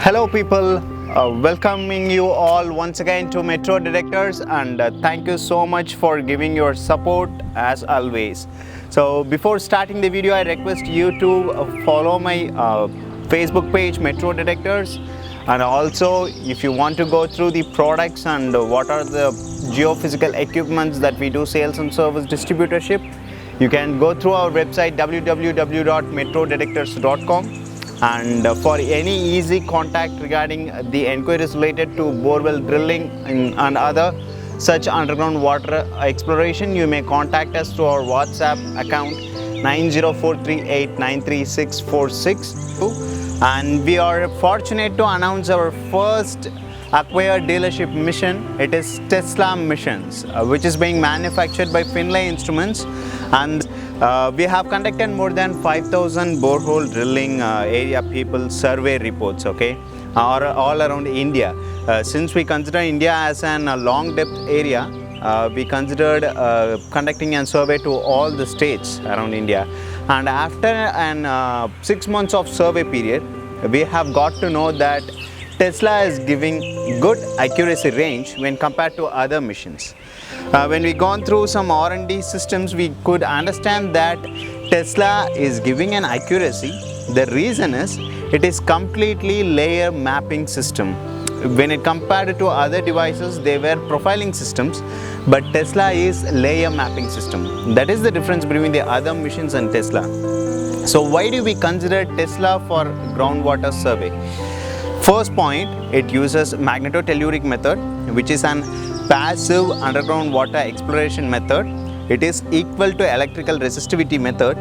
Hello people, welcoming you all once again to Metro Detectors, and thank you so much for giving your support as always. So before starting the video, I request you to follow my Facebook page Metro Detectors, and also if you want to go through the products and what are the geophysical equipments that we do sales and service distributorship, you can go through our website www.metrodetectors.com. And for any easy contact regarding the enquiries related to borewell drilling and other such underground water exploration, you may contact us through our WhatsApp account 9043893646. And we are fortunate to announce our first aquifer dealership mission. It is TESLA missions, which is being manufactured by Finlay Instruments, and we have conducted more than 5,000 borehole drilling area people survey reports, okay, all around India. Since we consider India as a long depth area, we considered conducting a survey to all the states around India. And after 6 months of survey period, we have got to know that TESLA is giving good accuracy range when compared to other missions. When we gone through some R&D systems, we could understand that TESLA is giving an accuracy. The reason is it is completely layer mapping system. When it compared to other devices, they were profiling systems, but TESLA is layer mapping system. That is the difference between the other missions and TESLA. So why do we consider TESLA for groundwater survey? First point, it uses magnetotelluric method, which is an passive underground water exploration method. It is equal to electrical resistivity method,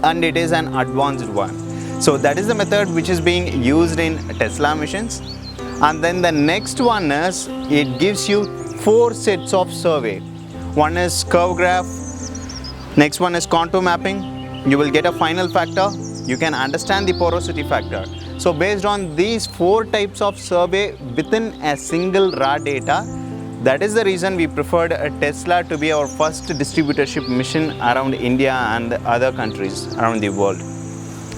and it is an advanced one. So that is the method which is being used in TESLA missions. And then the next one is, it gives you 4 sets of survey. One is curve graph, next one is contour mapping. You will get a final factor. You can understand the porosity factor. So based on these 4 types of survey within a single raw data, that is the reason we preferred TESLA to be our first distributorship mission around India and other countries around the world.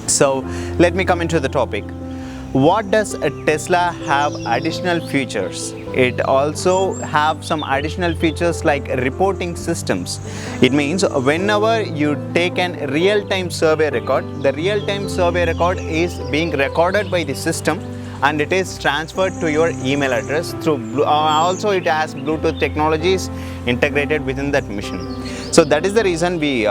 So let me come into the topic. What does a TESLA have additional features? It also have some additional features like reporting systems. It means whenever you take a real-time survey record, the real-time survey record is being recorded by the system and it is transferred to your email address through also it has Bluetooth technologies integrated within that mission. So that is the reason we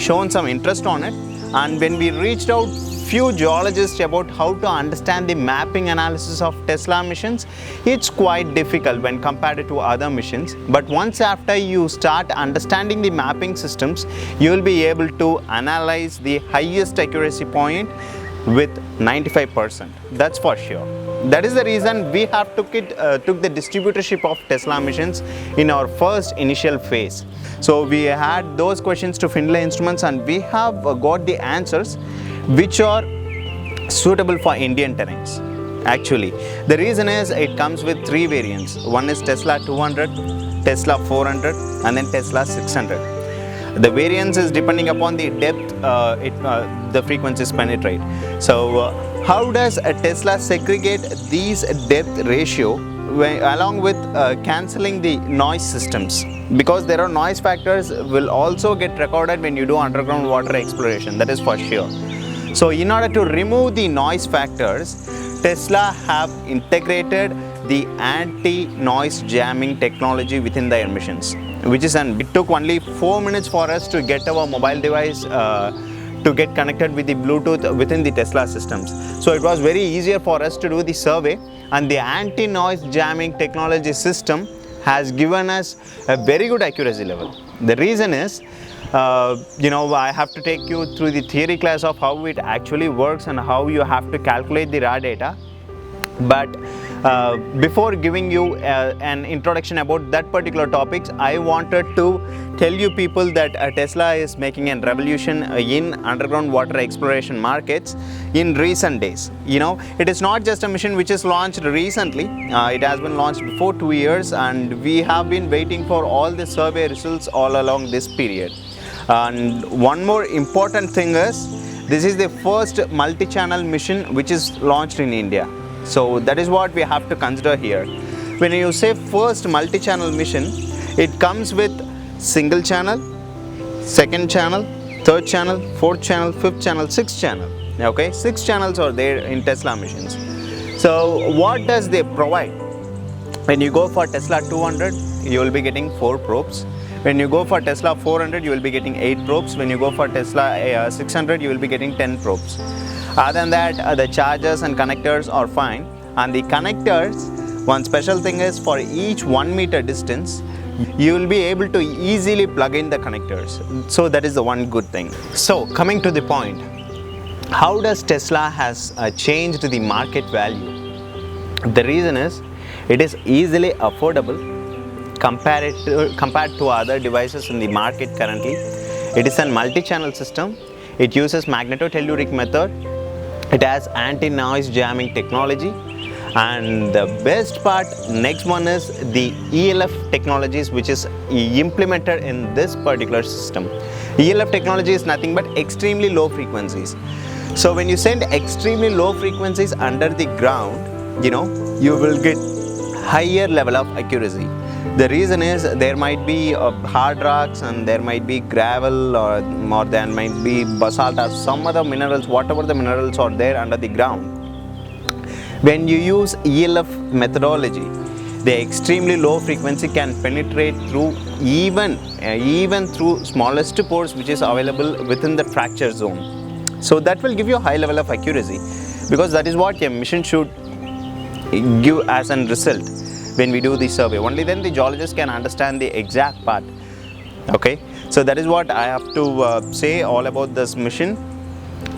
shown some interest on it, and when we reached out few geologists about how to understand the mapping analysis of TESLA missions, it's quite difficult when compared to other missions. But once after you start understanding the mapping systems, you will be able to analyze the highest accuracy point with 95%. That's for sure. That is the reason we have took the distributorship of TESLA missions in our first initial phase. So we had those questions to Finlay Instruments, and we have got the answers which are suitable for Indian terrains. Actually, the reason is it comes with 3 variants. One is TESLA 200, TESLA 400, and then TESLA 600. The variance is depending upon the depth the frequencies penetrate. So how does a TESLA segregate these depth ratio along with cancelling the noise systems? Because there are noise factors will also get recorded when you do underground water exploration, that is for sure. So in order to remove the noise factors, TESLA have integrated the anti-noise jamming technology within their missions, which is it took only 4 minutes for us to get our mobile device to get connected with the Bluetooth within the TESLA systems. So it was very easier for us to do the survey, and the anti-noise jamming technology system has given us a very good accuracy level. The reason is, I have to take you through the theory class of how it actually works and how you have to calculate the raw data. But before giving you an introduction about that particular topics, I wanted to tell you people that TESLA is making a revolution in underground water exploration markets in recent days. It is not just a mission which is launched recently. It has been launched before 2 years, and we have been waiting for all the survey results all along this period. And one more important thing is, this is the first multi-channel mission which is launched in India. So that is what we have to consider here. When you say first multi-channel mission, it comes with single channel, second channel, third channel, fourth channel, fifth channel, sixth channel. Okay, 6 channels are there in Tesla missions. So what does they provide? When you go for Tesla 200, you will be getting 4 probes. When you go for Tesla 400, you will be getting 8 probes. When you go for Tesla 600, you will be getting 10 probes. Other than that, the chargers and connectors are fine. And the connectors, one special thing is for each 1 meter distance, you will be able to easily plug in the connectors. So that is the one good thing. So coming to the point, how does Tesla has changed the market value? The reason is, it is easily affordable compared to other devices in the market currently. It is a multi-channel system. It uses magnetotelluric method. It has anti-noise jamming technology. And the best part, next one is the ELF technologies which is implemented in this particular system. ELF technology is nothing but extremely low frequencies. So when you send extremely low frequencies under the ground, you will get higher level of accuracy. The reason is there might be hard rocks and there might be gravel or there might be basalt or some other minerals, whatever the minerals are there under the ground. When you use ELF methodology, the extremely low frequency can penetrate through even through smallest pores which is available within the fracture zone. So that will give you a high level of accuracy, because that is what a mission should give as a result when we do the survey. Only then the geologist can understand the exact part. Okay, so that is what I have to say all about this mission.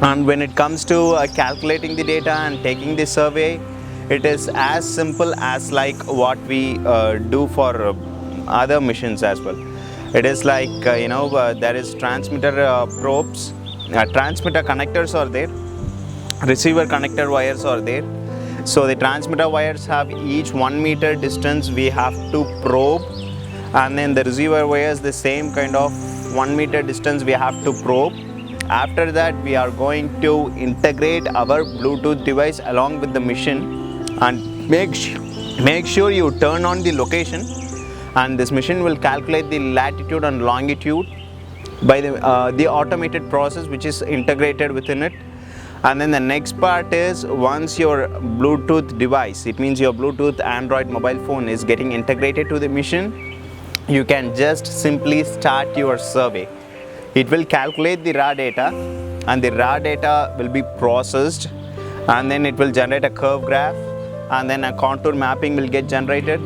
And when it comes to calculating the data and taking the survey, it is as simple as like what we do for other missions as well. It is like there is transmitter probes, transmitter connectors are there, receiver connector wires are there. So the transmitter wires have each 1 meter distance we have to probe, and then the receiver wires the same kind of 1 meter distance we have to probe. After that, we are going to integrate our Bluetooth device along with the mission and make sure you turn on the location, and this machine will calculate the latitude and longitude by the automated process which is integrated within it. And then the next part is, once your Bluetooth device, it means your Bluetooth Android mobile phone is getting integrated to the mission, you can just simply start your survey. It will calculate the raw data, and the raw data will be processed, and then it will generate a curve graph, and then a contour mapping will get generated.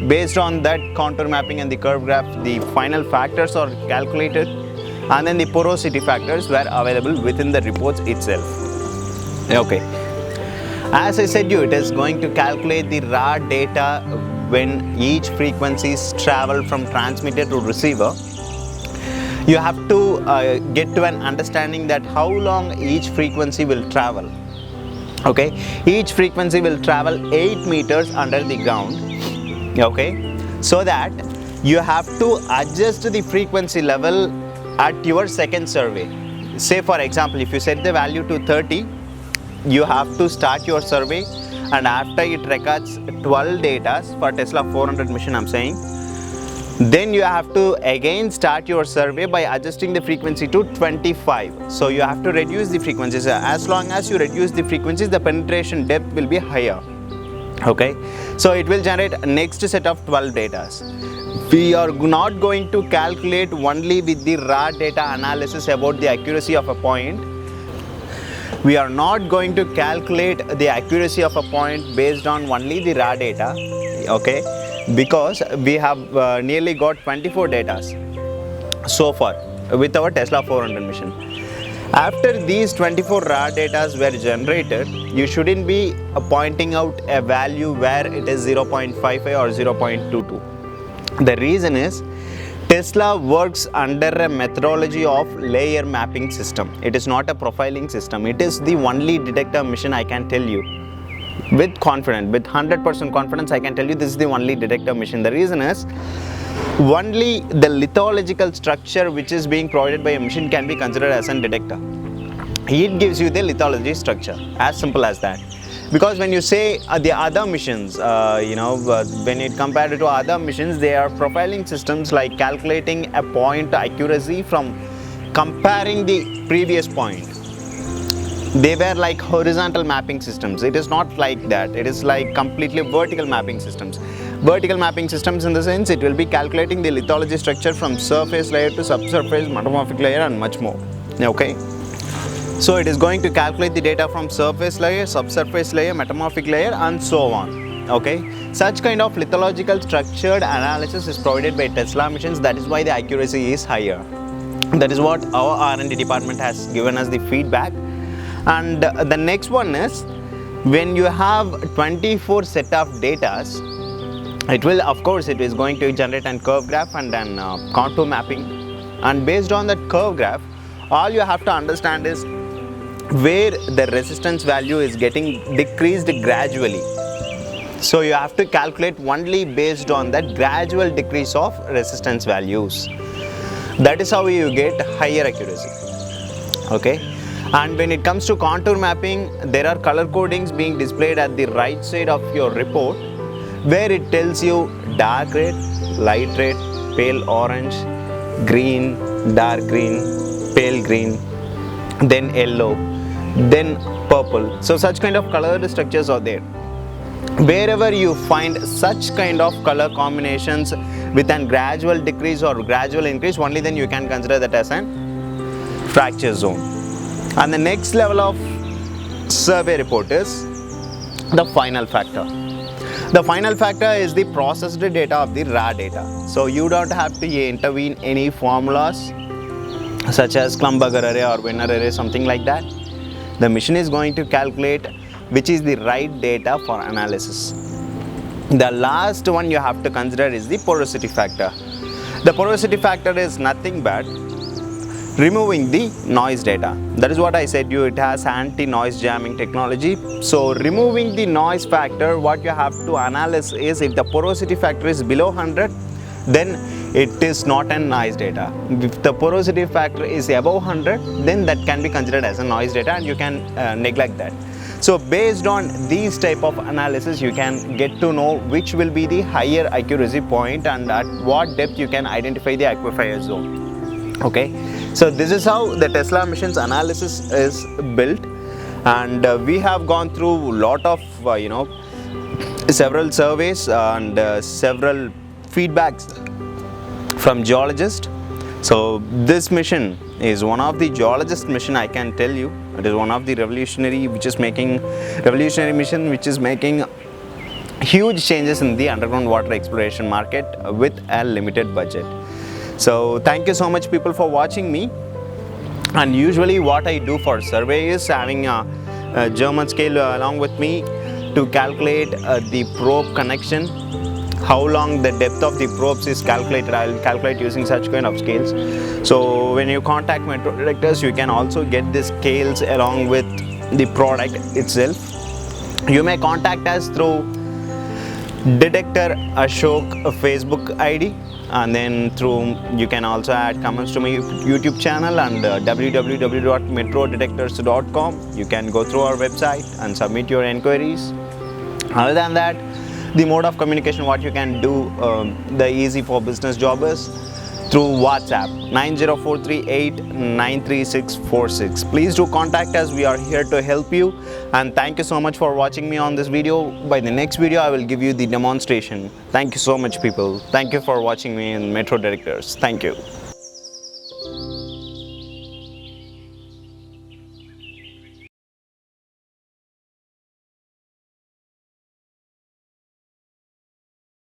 Based on that contour mapping and the curve graph, the final factors are calculated, and then the porosity factors were available within the reports itself. Okay, as I said it is going to calculate the raw data when each frequencies travel from transmitter to receiver. You have to get to an understanding that how long each frequency will travel. Okay, each frequency will travel 8 meters under the ground. Okay, so that you have to adjust the frequency level at your second survey. Say for example, if you set the value to 30, you have to start your survey, and after it records 12 data for Tesla 400 mission I'm saying, then you have to again start your survey by adjusting the frequency to 25. So you have to reduce the frequencies. As long as you reduce the frequencies, the penetration depth will be higher. Okay, so it will generate next set of 12 data. We are not going to calculate only with the raw data analysis about the accuracy of a point. We are not going to calculate the accuracy of a point based on only the raw data. Okay, because we have nearly got 24 data so far with our Tesla 400 mission. After these 24 raw data were generated, you shouldn't be pointing out a value where it is 0.55 or 0.22. The reason is, Tesla works under a methodology of layer mapping system. It is not a profiling system. It is the only detector mission I can tell you. With confidence, with 100% confidence, I can tell you this is the only detector mission. The reason is, only the lithological structure which is being provided by a machine can be considered as a detector. It gives you the lithology structure, as simple as that. Because when you say the other missions, when it compared to other missions, they are profiling systems like calculating a point accuracy from comparing the previous point. They were like horizontal mapping systems. It is not like that. It is like completely vertical mapping systems. Vertical mapping systems in the sense it will be calculating the lithology structure from surface layer to subsurface, metamorphic layer and much more. Okay. So it is going to calculate the data from surface layer, subsurface layer, metamorphic layer and so on. Okay. Such kind of lithological structured analysis is provided by TESLA missions. That is why the accuracy is higher. That is what our R&D department has given us the feedback. And the next one is, when you have 24 set of datas, it will, of course, it is going to generate a curve graph and then contour mapping. And based on that curve graph, all you have to understand is where the resistance value is getting decreased gradually. So you have to calculate only based on that gradual decrease of resistance values. That is how you get higher accuracy. Okay. And when it comes to contour mapping, there are color codings being displayed at the right side of your report, where it tells you dark red, light red, pale orange, green, dark green, pale green, then yellow, then purple. So such kind of colored structures are there. Wherever you find such kind of color combinations with a gradual decrease or gradual increase, only then you can consider that as a fracture zone. And the next level of survey report is the final factor. The final factor is the processed data of the raw data. So you don't have to intervene any formulas such as Klumberger array or Venner array, something like that. The machine is going to calculate which is the right data for analysis. The last one you have to consider is the porosity factor. The porosity factor is nothing but removing the noise data. That is what I said you, it has anti-noise jamming technology. So removing the noise factor, what you have to analyze is if the porosity factor is below 100, then it is not a noise data. If the porosity factor is above 100, then that can be considered as a noise data and you can neglect that. So based on these type of analysis, you can get to know which will be the higher accuracy point and at what depth you can identify the aquifer zone. Okay, so this is how the TESLA missions analysis is built, and we have gone through a lot of several surveys and several feedbacks from geologists. So this mission is one of the geologist mission, I can tell you. It is one of the revolutionary mission which is making huge changes in the underground water exploration market with a limited budget. So thank you so much people for watching me. And usually what I do for survey is having a German scale along with me to calculate the probe connection, how long the depth of the probes is calculated. I will calculate using such kind of scales. So when you contact Metro Detectors, you can also get the scales along with the product itself. You may contact us through Detector Ashok Facebook ID, and then through you can also add comments to my YouTube channel and www.metrodetectors.com. You can go through our website and submit your inquiries. Other than that, the mode of communication what you can do the easy for business jobbers through WhatsApp 90438936646. Please do contact us. We are here to help you, and thank you so much for watching me on this video. By the next video I will give you the demonstration. Thank you so much people. Thank you for watching me in Metro Detectors. Thank you.